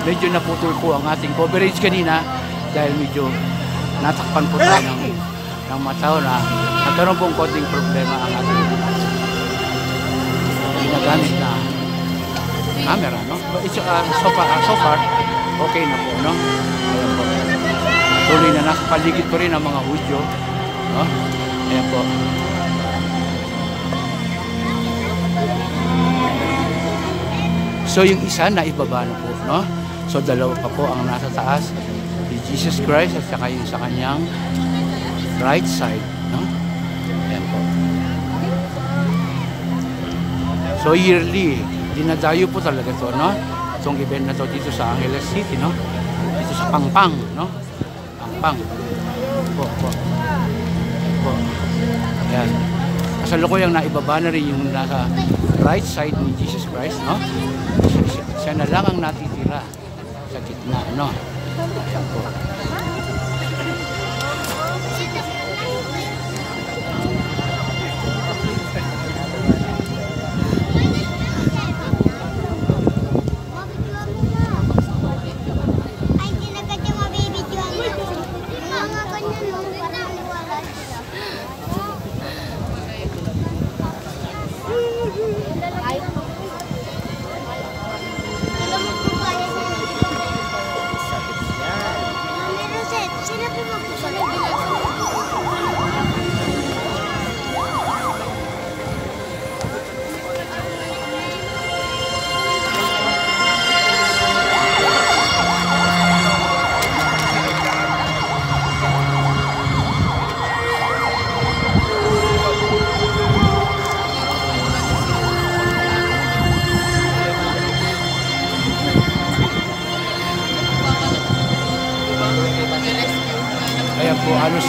medyo naputol po ang ating coverage kanina dahil medyo natakpan po tayo ng mataw na nagkaroon pong konting problema ang ating ginagamit na camera, no? But it's, so far, okay na po, no? Ayan po. Tuloy na nakapaligid ko rin ang mga Hudyo, no? Ayan po. So yung isa na ibaba na po, no? So dalawa pa po ang nasa taas, si Jesus Christ at saka yung sa kanyang right side, no? Ayan po. So yearly, dinadayo po talaga to, no? Itong event na to dito sa Angeles City, no? Dito sa Pangpang, no? Pangpang. Po. Ayan. Kasalukuyang naibaba na rin yung nasa right side ni Jesus Christ, no? Siya na lang ang natitira sa gitna, no? Ayan po. Ayan po, halos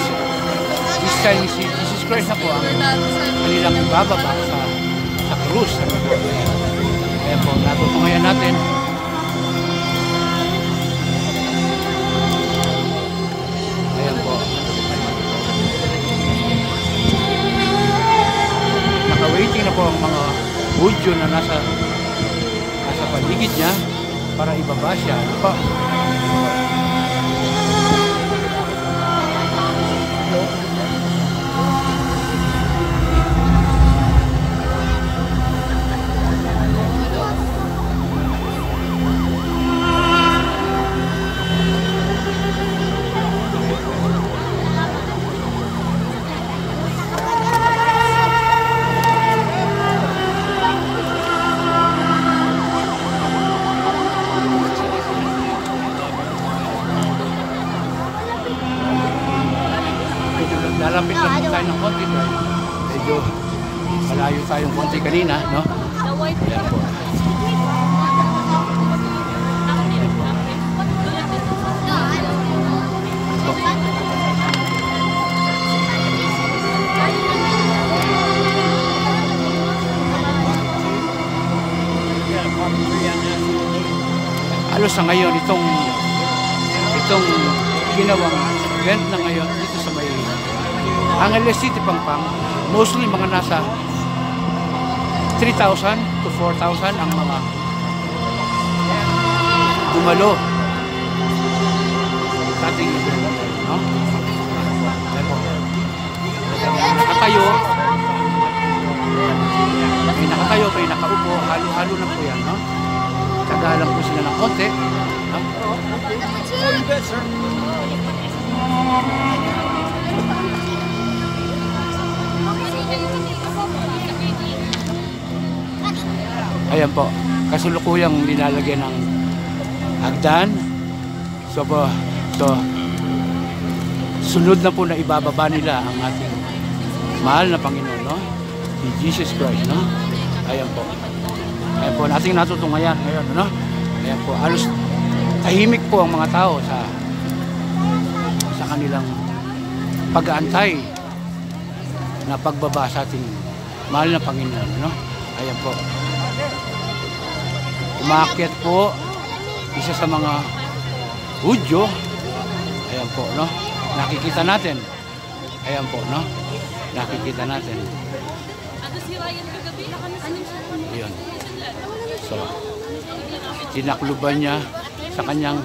this time si Jesus Christ na po ang kanilang bababa sa krus. Ayan po, natutungayan natin. Ayan po. Naka-waiting na po ang mga Hudyo na nasa paligid niya para ibaba siya. Ano po? Lalapit lang po tayo ng konti dahil medyo malayo tayong konti kanina, no? Ayan po. Halos sa ngayon itong ginawang event na ngayon dito sa may Angeles City, Pangpang, mostly mga nasa 3,000 to 4,000 ang mga dumalo sa ating event, no? Nakatayo, may nakaupo, halo-halo na po yan, no? Tagalang po sila ng konti, no? Ayan po, kasulukuyang linalagyan ng hagdan. So sunod na po na ibababa nila ang ating mahal na Panginoon, no? Si Jesus Christ, no? Ayan po. Ayan po, nating natutungayan ngayon, no? Ayan po, halos tahimik po ang mga tao sa kanilang pag-aantay na pagbaba sa ating mahal na Panginoon, no? Ayan po. Umakyat po isa sa mga Hudyo. Ayan po, no? Nakikita natin. Ayan po, no? Nakikita natin. Ayan. So Tinakluban niya sa kanyang